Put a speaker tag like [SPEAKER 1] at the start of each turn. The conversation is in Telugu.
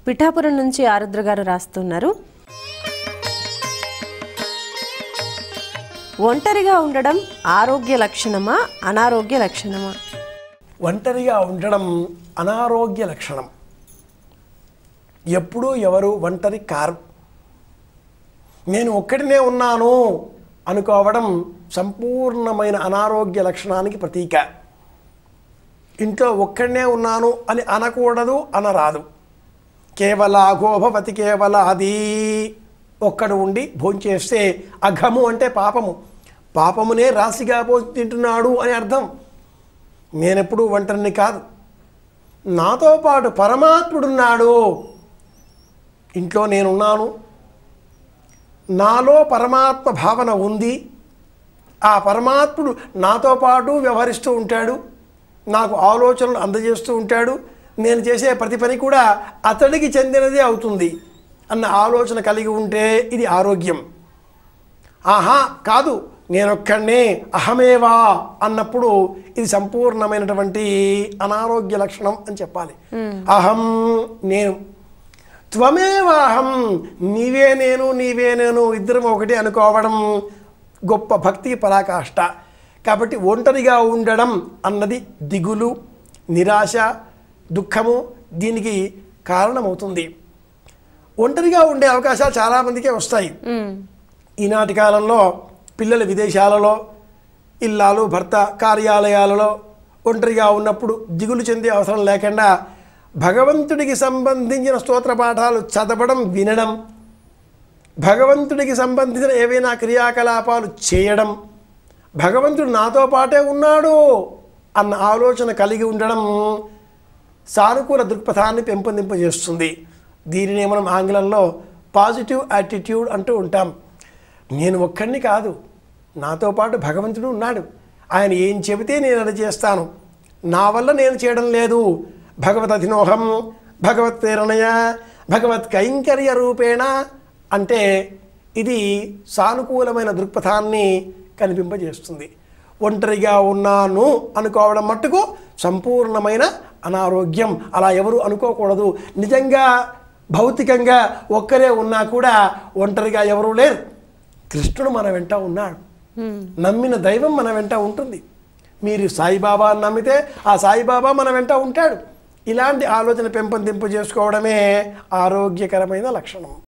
[SPEAKER 1] పిఠాపురం నుంచి ఆరుద్ర గారు రాస్తున్నారు. ఒంటరిగా ఉండడం ఆరోగ్య లక్షణమా అనారోగ్య లక్షణమా?
[SPEAKER 2] ఒంటరిగా ఉండడం అనారోగ్య లక్షణం. ఎప్పుడూ ఎవరు ఒంటరి కారు. నేను ఒక్కడినే ఉన్నాను అనుకోవడం సంపూర్ణమైన అనారోగ్య లక్షణానికి ప్రతీక. ఇంట్లో ఒక్కడినే ఉన్నాను అని అనకూడదు, అనరాదు. కేవలాఘో భవతి కేవలాది. ఒక్కడు ఉండి భోంచేస్తే అఘము అంటే పాపము, పాపమునే రాశిగా తింటున్నాడు అని అర్థం. నేనెప్పుడు ఒంటరిని కాదు, నాతో పాటు పరమాత్ముడున్నాడు. ఇంట్లో నేనున్నాను, నాలో పరమాత్మ భావన ఉంది. ఆ పరమాత్ముడు నాతో పాటు వ్యవహరిస్తూ ఉంటాడు, నాకు ఆలోచనలు అందజేస్తూ ఉంటాడు. నేను చేసే ప్రతి పని కూడా అతడికి చెందినదే అవుతుంది అన్న ఆలోచన కలిగి ఉంటే ఇది ఆరోగ్యం. ఆహా కాదు, నేనొక్కడనే అహమేవా అన్నప్పుడు ఇది సంపూర్ణమైనటువంటి అనారోగ్య లక్షణం అని చెప్పాలి. అహం నేను, త్వమేవాహం నీవే నేను నీవే నేను ఇద్దరం ఒకటి అనుకోవడం గొప్ప భక్తికి పరాకాష్ట. కాబట్టి ఒంటరిగా ఉండడం అన్నది దిగులు, నిరాశ, దుఃఖము దీనికి కారణమవుతుంది. ఒంటరిగా ఉండే అవకాశాలు చాలామందికే వస్తాయి. ఈనాటి కాలంలో పిల్లలు విదేశాలలో, ఇల్లాలు భర్త కార్యాలయాలలో ఒంటరిగా ఉన్నప్పుడు దిగులు చెందే అవసరం లేకుండా భగవంతుడికి సంబంధించిన స్తోత్ర పాఠాలు చదవడం, వినడం, భగవంతుడికి సంబంధించిన ఏవైనా క్రియాకలాపాలు చేయడం, భగవంతుడు నాతో పాటే ఉన్నాడు అన్న ఆలోచన కలిగి ఉండడం సానుకూల దృక్పథాన్ని పెంపొందింపజేస్తుంది. దీనిని మనం ఆంగ్లంలో పాజిటివ్ యాటిట్యూడ్ అంటూ ఉంటాం. నేను ఒక్కడిని కాదు, నాతో పాటు భగవంతుడు ఉన్నాడు. ఆయన ఏం చెబితే నేను అది చేస్తాను. నా వల్ల నేను చేయడం లేదు. భగవత్ అధినోహం భగవత్ ప్రేరణయ భగవత్ కైంకర్య రూపేణ అంటే ఇది సానుకూలమైన దృక్పథాన్ని కనిపింపజేస్తుంది. ఒంటరిగా ఉన్నాను అనుకోవడం మట్టుకు సంపూర్ణమైన అనారోగ్యం. అలా ఎవరు అనుకోకూడదు. నిజంగా భౌతికంగా ఒక్కరే ఉన్నా కూడా ఒంటరిగా ఎవరూ లేరు. కృష్ణుడు మన వెంట ఉన్నాడు. నమ్మిన దైవం మన వెంట ఉంటుంది. మీరు సాయిబాబా నమ్మితే ఆ సాయిబాబా మన వెంట ఉంటాడు. ఇలాంటి ఆలోచన పెంపొందింపు చేసుకోవడమే ఆరోగ్యకరమైన లక్షణం.